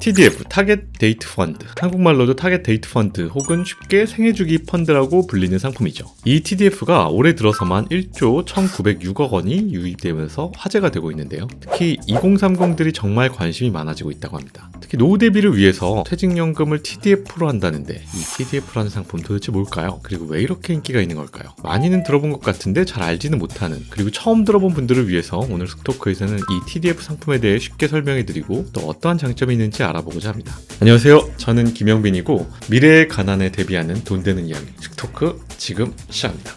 TDF, 타겟 데이트 펀드, 한국말로도 타겟 데이트 펀드 혹은 쉽게 생애주기 펀드라고 불리는 상품이죠. 이 TDF가 올해 들어서만 1조 1906억 원이 유입되면서 화제가 되고 있는데요. 특히 2030들이 정말 관심이 많아지고 있다고 합니다. 특히 노후 대비를 위해서 퇴직연금을 TDF로 한다는데 이 TDF라는 상품 도대체 뭘까요? 그리고 왜 이렇게 인기가 있는 걸까요? 많이는 들어본 것 같은데 잘 알지는 못하는, 그리고 처음 들어본 분들을 위해서 오늘 스톡토크에서는 이 TDF 상품에 대해 쉽게 설명해드리고 또 어떠한 장점이 있는지 알아보고자 합니다. 안녕하세요. 저는 김영빈이고 미래의 가난에 대비하는 돈 되는 이야기 스톡토크 지금 시작합니다.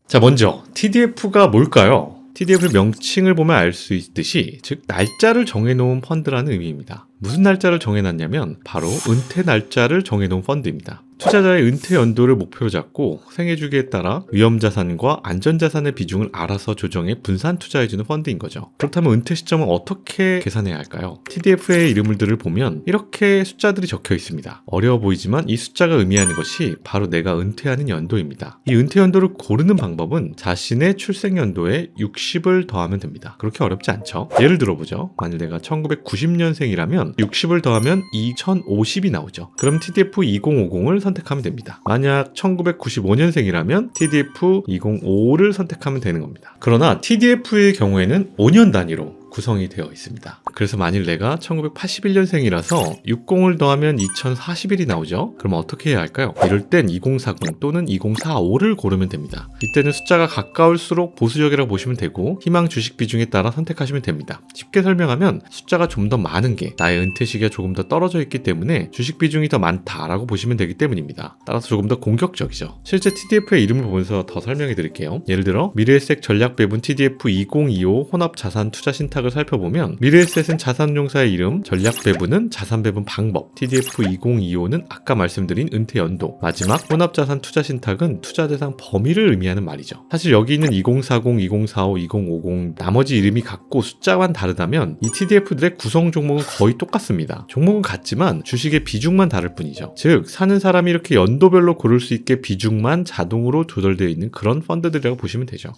자, 먼저 TDF가 뭘까요? TDF 명칭을 보면 알 수 있듯이 즉 날짜를 정해놓은 펀드라는 의미입니다. 무슨 날짜를 정해놨냐면 바로 은퇴 날짜를 정해놓은 펀드입니다. 투자자의 은퇴 연도를 목표로 잡고 생애주기에 따라 위험자산과 안전자산의 비중을 알아서 조정해 분산 투자해주는 펀드인 거죠. 그렇다면 은퇴 시점은 어떻게 계산해야 할까요? TDF의 이름들을 보면 이렇게 숫자들이 적혀 있습니다. 어려워 보이지만 이 숫자가 의미하는 것이 바로 내가 은퇴하는 연도입니다. 이 은퇴 연도를 고르는 방법은 자신의 출생 연도에 60을 더하면 됩니다. 그렇게 어렵지 않죠? 예를 들어보죠. 만일 내가 1990년생이라면 60을 더하면 2050이 나오죠. 그럼 TDF 2050을 선택하면 됩니다. 만약 1995년생이라면 TDF 2055를 선택하면 되는 겁니다. 그러나 TDF의 경우에는 5년 단위로 구성이 되어 있습니다. 그래서 만일 내가 1981년생이라서 60을 더하면 2041이 나오죠? 그럼 어떻게 해야 할까요? 이럴 땐 2040 또는 2045를 고르면 됩니다. 이때는 숫자가 가까울수록 보수적이라고 보시면 되고 희망 주식 비중에 따라 선택하시면 됩니다. 쉽게 설명하면 숫자가 좀 더 많은 게 나의 은퇴 시기가 조금 더 떨어져 있기 때문에 주식 비중이 더 많다라고 보시면 되기 때문입니다. 따라서 조금 더 공격적이죠. 실제 TDF의 이름을 보면서 더 설명해 드릴게요. 예를 들어 미래에셋 전략 배분 TDF 2025 혼합 자산 투자 신탁 을 살펴보면 미래에셋은 자산운용사의 이름, 전략 배분은 자산 배분 방법, TDF 2025는 아까 말씀드린 은퇴 연도, 마지막 혼합자산 투자 신탁은 투자 대상 범위를 의미하는 말이죠. 사실 여기 있는 2040, 2045, 2050 나머지 이름이 같고 숫자만 다르다면 이 TDF들의 구성 종목은 거의 똑같습니다. 종목은 같지만 주식의 비중만 다를 뿐이죠. 즉 사는 사람이 이렇게 연도별로 고를 수 있게 비중만 자동으로 조절되어 있는 그런 펀드들이라고 보시면 되죠.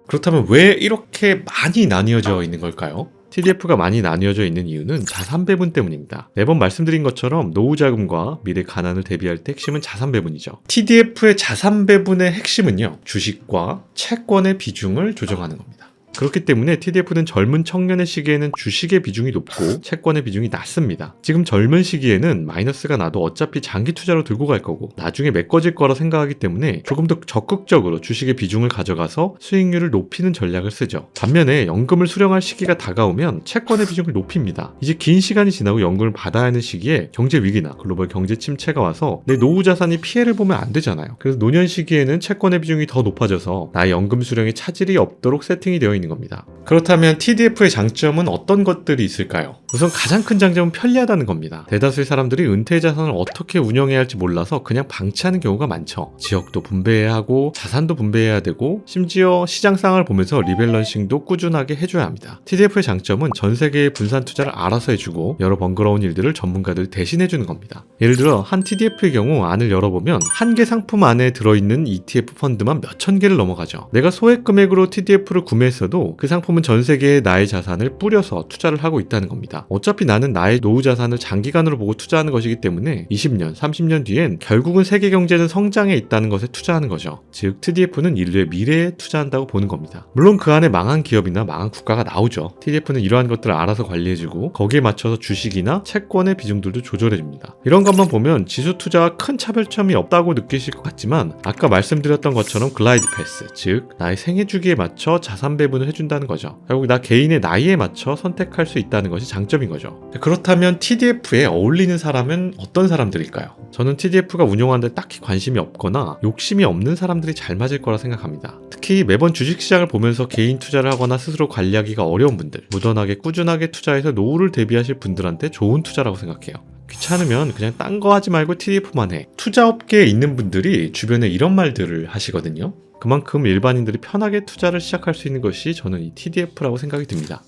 그렇다면 왜 이렇게 많이 나뉘어져 있는 걸까요? TDF가 많이 나뉘어져 있는 이유는 자산 배분 때문입니다. 매번 말씀드린 것처럼 노후 자금과 미래 가난을 대비할 때 핵심은 자산 배분이죠. TDF의 자산 배분의 핵심은요, 주식과 채권의 비중을 조정하는 겁니다. 그렇기 때문에 TDF는 젊은 청년의 시기에는 주식의 비중이 높고 채권의 비중이 낮습니다. 지금 젊은 시기에는 마이너스가 나도 어차피 장기 투자로 들고 갈 거고 나중에 메꿔질 거라 생각하기 때문에 조금 더 적극적으로 주식의 비중을 가져가서 수익률을 높이는 전략을 쓰죠. 반면에 연금을 수령할 시기가 다가오면 채권의 비중을 높입니다. 이제 긴 시간이 지나고 연금을 받아야 하는 시기에 경제 위기나 글로벌 경제 침체가 와서 내 노후 자산이 피해를 보면 안 되잖아요. 그래서 노년 시기에는 채권의 비중이 더 높아져서 나의 연금 수령에 차질이 없도록 세팅이 되어 있는 겁니다. 그렇다면 TDF의 장점은 어떤 것들이 있을까요? 우선 가장 큰 장점은 편리하다는 겁니다. 대다수의 사람들이 은퇴 자산을 어떻게 운영해야 할지 몰라서 그냥 방치하는 경우가 많죠. 지역도 분배해야 하고 자산도 분배해야 되고 심지어 시장 상황을 보면서 리밸런싱도 꾸준하게 해줘야 합니다. TDF의 장점은 전 세계의 분산 투자를 알아서 해주고 여러 번거로운 일들을 전문가들이 대신해주는 겁니다. 예를 들어 한 TDF의 경우 안을 열어보면 한 개 상품 안에 들어있는 ETF 펀드만 몇천 개를 넘어가죠. 내가 소액 금액으로 TDF를 구매했어도 그 상품은 전 세계에 나의 자산을 뿌려서 투자를 하고 있다는 겁니다. 어차피 나는 나의 노후 자산을 장기간으로 보고 투자하는 것이기 때문에 20년, 30년 뒤엔 결국은 세계 경제는 성장해 있다는 것에 투자하는 거죠. 즉 TDF는 인류의 미래에 투자한다고 보는 겁니다. 물론 그 안에 망한 기업이나 망한 국가가 나오죠. TDF는 이러한 것들을 알아서 관리해주고 거기에 맞춰서 주식이나 채권의 비중들도 조절해줍니다. 이런 것만 보면 지수 투자와 큰 차별점이 없다고 느끼실 것 같지만 아까 말씀드렸던 것처럼 글라이드 패스, 즉 나의 생애 주기에 맞춰 자산 배분을 해준다는 거죠. 결국 나 개인의 나이에 맞춰 선택할 수 있다는 것이 장점인 거죠. 그렇다면 TDF에 어울리는 사람은 어떤 사람들일까요? 저는 TDF가 운용하는데 딱히 관심이 없거나 욕심이 없는 사람들이 잘 맞을 거라 생각합니다. 특히 매번 주식시장을 보면서 개인 투자를 하거나 스스로 관리하기가 어려운 분들, 무던하게 꾸준하게 투자해서 노후를 대비하실 분들한테 좋은 투자라고 생각해요. 귀찮으면 그냥 딴 거 하지 말고 TDF만 해. 투자업계에 있는 분들이 주변에 이런 말들을 하시거든요. 그만큼 일반인들이 편하게 투자를 시작할 수 있는 것이 저는 이 TDF라고 생각이 듭니다.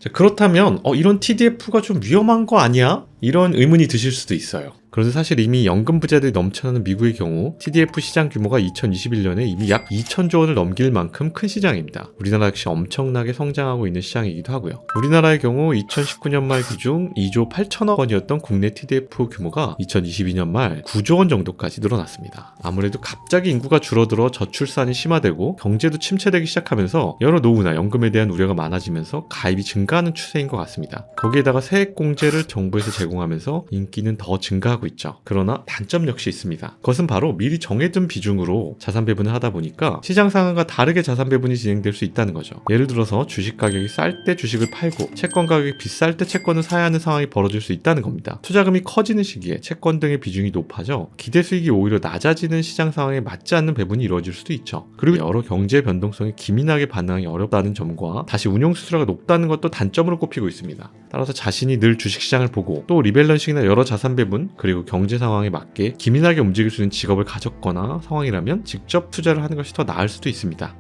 자, 그렇다면 이런 TDF가 좀 위험한 거 아니야? 이런 의문이 드실 수도 있어요. 그런데 사실 이미 연금 부자들이 넘쳐나는 미국의 경우 TDF 시장 규모가 2021년에 이미 약 2천조 원을 넘길 만큼 큰 시장입니다. 우리나라 역시 엄청나게 성장하고 있는 시장이기도 하고요. 우리나라의 경우 2019년 말 기준 2조 8천억 원이었던 국내 TDF 규모가 2022년 말 9조 원 정도까지 늘어났습니다. 아무래도 갑자기 인구가 줄어들어 저출산이 심화되고 경제도 침체되기 시작하면서 여러 노후나 연금에 대한 우려가 많아지면서 가입이 증가하는 추세인 것 같습니다. 거기에다가 세액공제를 정부에서 제공하면서 인기는 더 증가하고 있죠. 그러나 단점 역시 있습니다. 그것은 바로 미리 정해둔 비중으로 자산 배분을 하다 보니까 시장 상황과 다르게 자산 배분이 진행될 수 있다는 거죠. 예를 들어서 주식 가격이 쌀 때 주식을 팔고 채권 가격이 비쌀 때 채권을 사야 하는 상황이 벌어질 수 있다는 겁니다. 투자금이 커지는 시기에 채권 등의 비중이 높아져 기대 수익이 오히려 낮아지는 시장 상황에 맞지 않는 배분이 이루어질 수도 있죠. 그리고 여러 경제 변동성에 기민하게 반응하기 어렵다는 점과 다시 운용 수수료가 높다는 것도 단점으로 꼽히고 있습니다. 따라서 자신이 늘 주식시장을 보고 또 리밸런싱이나 여러 자산 배분 그리고 경제 상황에 맞게 기민하게 움직일 수 있는 직업을 가졌거나 상황이라면 직접 투자를 하는 것이 더 나을 수도 있습니다.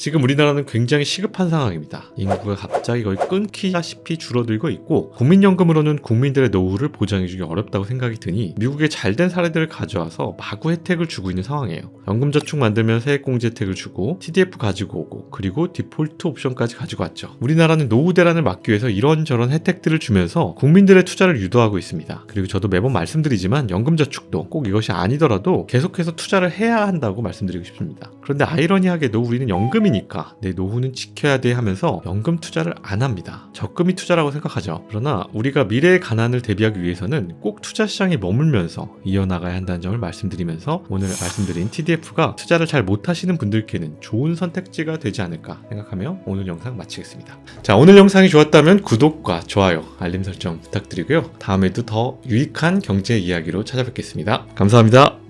지금 우리나라는 굉장히 시급한 상황입니다. 인구가 갑자기 거의 끊기다시피 줄어들고 있고 국민연금으로는 국민들의 노후를 보장해주기 어렵다고 생각이 드니 미국의 잘된 사례들을 가져와서 마구 혜택을 주고 있는 상황이에요. 연금저축 만들면 세액공제 혜택을 주고 TDF 가지고 오고 그리고 디폴트 옵션까지 가지고 왔죠. 우리나라는 노후 대란을 막기 위해서 이런저런 혜택들을 주면서 국민들의 투자를 유도하고 있습니다. 그리고 저도 매번 말씀드리지만 연금저축도 꼭 이것이 아니더라도 계속해서 투자를 해야 한다고 말씀드리고 싶습니다. 그런데 아이러니하게도 우리는 연금이 니까 내 노후는 지켜야 돼 하면서 연금 투자를 안 합니다. 적금이 투자라고 생각하죠. 그러나 우리가 미래의 가난을 대비하기 위해서는 꼭 투자 시장에 머물면서 이어나가야 한다는 점을 말씀드리면서 오늘 말씀드린 TDF가 투자를 잘 못하시는 분들께는 좋은 선택지가 되지 않을까 생각하며 오늘 영상 마치겠습니다. 자, 오늘 영상이 좋았다면 구독과 좋아요, 알림 설정 부탁드리고요. 다음에도 더 유익한 경제 이야기로 찾아뵙겠습니다. 감사합니다.